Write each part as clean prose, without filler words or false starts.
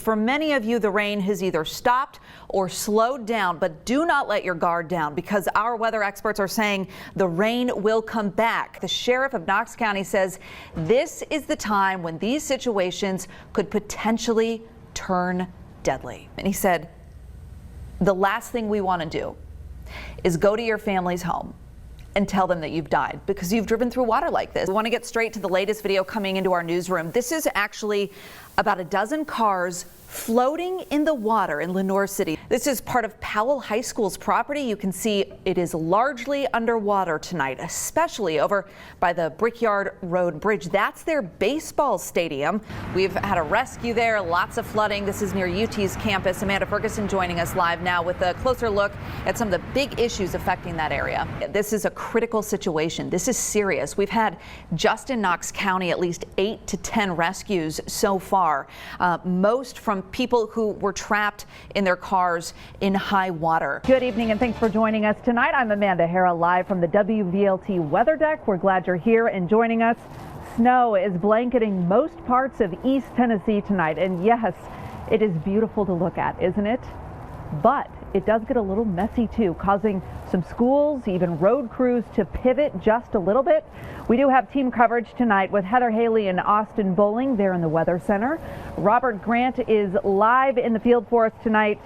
For many of you, the rain has either stopped or slowed down, but do not let your guard down because our weather experts are saying the rain will come back. The sheriff of Knox County says this is the time when these situations could potentially turn deadly. And he said, the last thing we want to do is go to your family's home and tell them that you've died because you've driven through water like this. We want to get straight to the latest video coming into our newsroom. This is actually about a dozen cars floating in the water in Lenoir City. This is part of Powell High School's property. You can see it is largely underwater tonight, especially over by the Brickyard Road Bridge. That's their baseball stadium. We've had a rescue there, lots of flooding. This is near UT's campus. Amanda Ferguson joining us live now with a closer look at some of the big issues affecting that area. This is a critical situation. This is serious. We've had just in Knox County at least 8 to 10 rescues so far, most from people who were trapped in their cars in high water. Good evening and thanks for joining us tonight. I'm Amanda Hara live from the WVLT weather deck. We're glad you're here and joining us. Snow is blanketing most parts of East Tennessee tonight. And yes, it is beautiful to look at, isn't it? But it does get a little messy too, causing some schools, even road crews to pivot just a little bit. We do have team coverage tonight with Heather Haley and Austin Bowling there in the Weather Center. Robert Grant is live in the field for us tonight.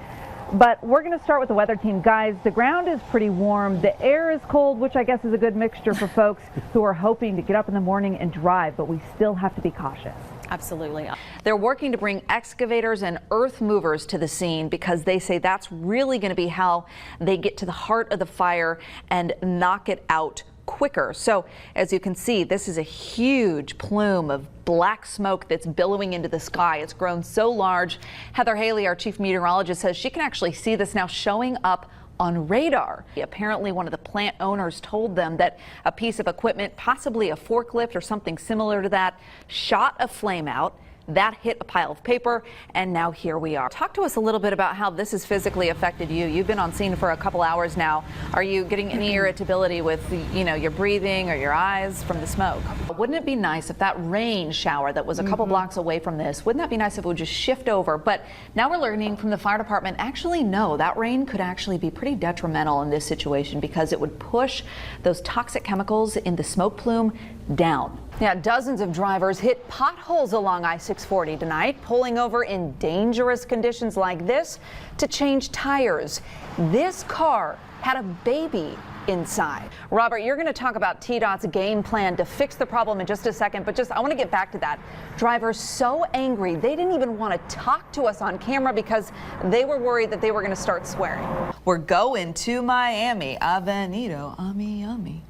But we're going to start with the weather team. Guys, the ground is pretty warm. The air is cold, which I guess is a good mixture for folks who are hoping to get up in the morning and drive, but we still have to be cautious. Absolutely. They're working to bring excavators and earth movers to the scene because they say that's really going to be how they get to the heart of the fire and knock it out quicker. So as you can see, this is a huge plume of black smoke that's billowing into the sky. It's grown so large. Heather Haley, our chief meteorologist, says she can actually see this now showing up on radar. Apparently one of the plant owners told them that a piece of equipment, possibly a forklift or something similar to that, shot a flame out. That hit a pile of paper, and now here we are. Talk to us a little bit about how this has physically affected you. You've been on scene for a couple hours now. Are you getting any irritability with, your breathing or your eyes from the smoke? Wouldn't it be nice if that rain shower that was a couple blocks away from this, wouldn't that be nice if it would just shift over? But now we're learning from the fire department, actually no, that rain could actually be pretty detrimental in this situation because it would push those toxic chemicals in the smoke plume down. Yeah, dozens of drivers hit potholes along I-640 tonight, pulling over in dangerous conditions like this to change tires. This car had a baby inside. Robert, you're going to talk about TDOT's game plan to fix the problem in just a second, but I want to get back to that. Drivers so angry, they didn't even want to talk to us on camera because they were worried that they were going to start swearing. We're going to Miami. Avenido, ami, ami.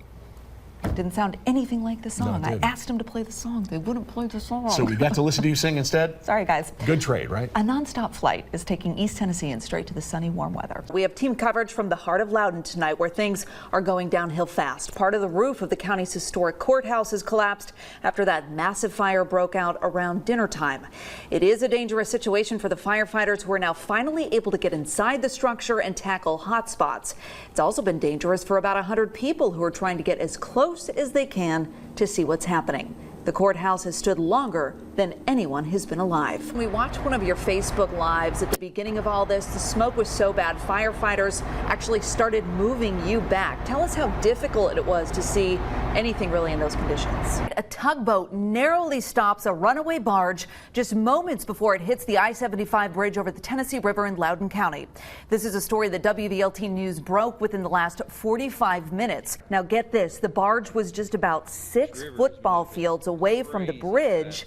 Didn't sound anything like the song. No, I asked them to play the song. They wouldn't play the song. So we got to listen to you sing instead? Sorry, guys. Good trade, right? A nonstop flight is taking East Tennessee and straight to the sunny, warm weather. We have team coverage from the heart of Loudoun tonight where things are going downhill fast. Part of the roof of the county's historic courthouse has collapsed after that massive fire broke out around dinner time. It is a dangerous situation for the firefighters who are now finally able to get inside the structure and tackle hot spots. It's also been dangerous for about 100 people who are trying to get as close as they can to see what's happening. The courthouse has stood longer than anyone has been alive. We watched one of your Facebook Lives at the beginning of all this. The smoke was so bad, firefighters actually started moving you back. Tell us how difficult it was to see anything really in those conditions. A tugboat narrowly stops a runaway barge just moments before it hits the I-75 bridge over the Tennessee River in Loudoun County. This is a story that WVLT News broke within the last 45 minutes. Now get this, the barge was just about 6 football fields away from the bridge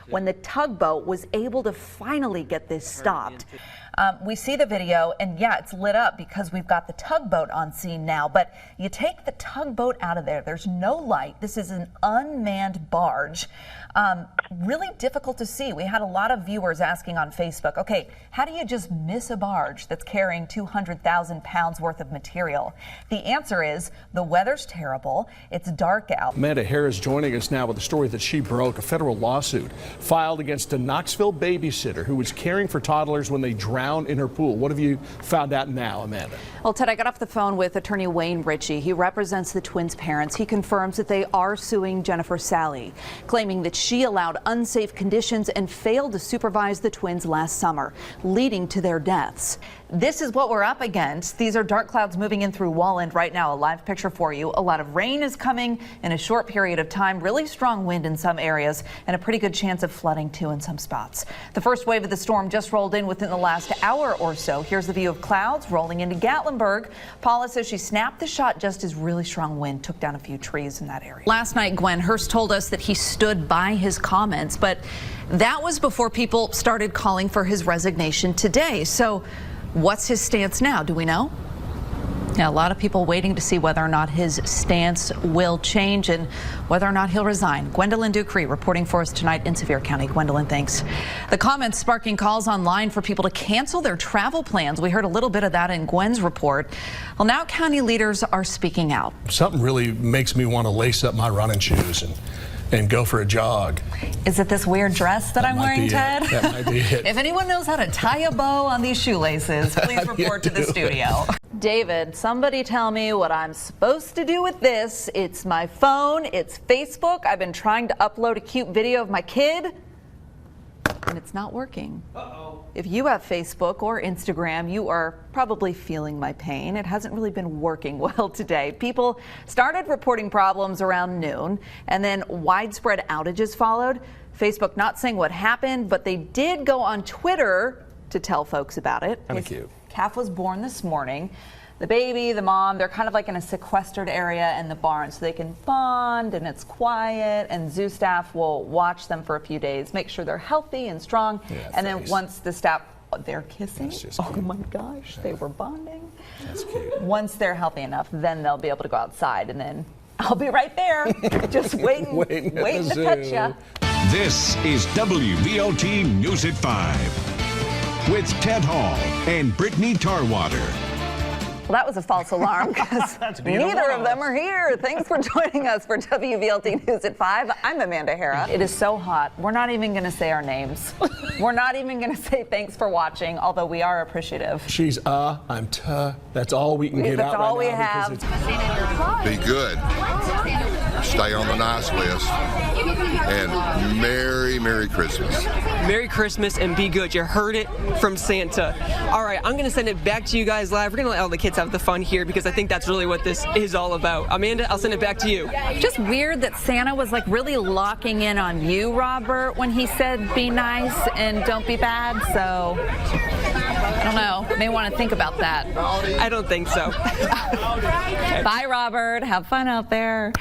when the tugboat was able to finally get this stopped. We see the video and yeah, it's lit up because we've got the tugboat on scene now, but you take the tugboat out of there, there's no light. This is an unmanned barge. Really difficult to see. We had a lot of viewers asking on Facebook, okay, how do you just miss a barge that's carrying 200,000 pounds worth of material? The answer is the weather's terrible. It's dark out. Amanda Harris joining us now with a story that she broke, a federal lawsuit filed against a Knoxville babysitter who was caring for toddlers when they drowned in her pool. What have you found out now, Amanda? Well, Ted, I got off the phone with attorney Wayne Ritchie. He represents the twins' parents. He confirms that they are suing Jennifer Sally, claiming that she allowed unsafe conditions and failed to supervise the twins last summer, leading to their deaths. This is what we're up against. These are dark clouds moving in through Walland right now. A live picture for you. A lot of rain is coming in a short period of time. Really strong wind in some areas and a pretty good chance of flooding too in some spots. The first wave of the storm just rolled in within the last hour or so. Here's the view of clouds rolling into Gatlinburg. Paula says she snapped the shot just as really strong wind took down a few trees in that area. Last night, Gwen Hurst told us that he stood by his comments, but that was before people started calling for his resignation today. So what's his stance now? Do we know? Yeah, a lot of people waiting to see whether or not his stance will change and whether or not he'll resign. Gwendolyn Ducree reporting for us tonight in Sevier County. Gwendolyn, thanks. The comments sparking calls online for people to cancel their travel plans. We heard a little bit of that in Gwen's report. Well, now county leaders are speaking out. Something really makes me want to lace up my running shoes and go for a jog. Is it this weird dress that I'm wearing, Ted? That might be it. If anyone knows how to tie a bow on these shoelaces, please report to the studio. David, somebody tell me what I'm supposed to do with this. It's my phone, it's Facebook. I've been trying to upload a cute video of my kid, and it's not working. Uh-oh. If you have Facebook or Instagram, you are probably feeling my pain. It hasn't really been working well today. People started reporting problems around noon, and then widespread outages followed. Facebook not saying what happened, but they did go on Twitter to tell folks about it. Kind of cute. Calf was born this morning. The baby, the mom, they're kind of like in a sequestered area in the barn so they can bond and it's quiet, and zoo staff will watch them for a few days, make sure they're healthy and strong. Yeah, and then once the staff, they're kissing. Oh my gosh, they were bonding. That's cute. Once they're healthy enough, then they'll be able to go outside, and then I'll be right there, just waiting to touch you. This is WVLT News at 5 with Ted Hall and Brittany Tarwater. Well, that was a false alarm because neither of them are here. Thanks for joining us for WVLT News at 5. I'm Amanda Hara. It is so hot. We're not even going to say our names. We're not even going to say thanks for watching, although we are appreciative. She's I'm That's all we can get out right now. That's all we have. Be good. Stay on the nice list. And Merry Christmas. Merry Christmas and be good. You heard it from Santa. All right, I'm going to send it back to you guys live. We're going to let all the kids have the fun here because I think that's really what this is all about. Amanda, I'll send it back to you. Just weird that Santa was like really locking in on you, Robert, when he said be nice and don't be bad. So I don't know. May want to think about that. I don't think so. Bye, Robert. Have fun out there.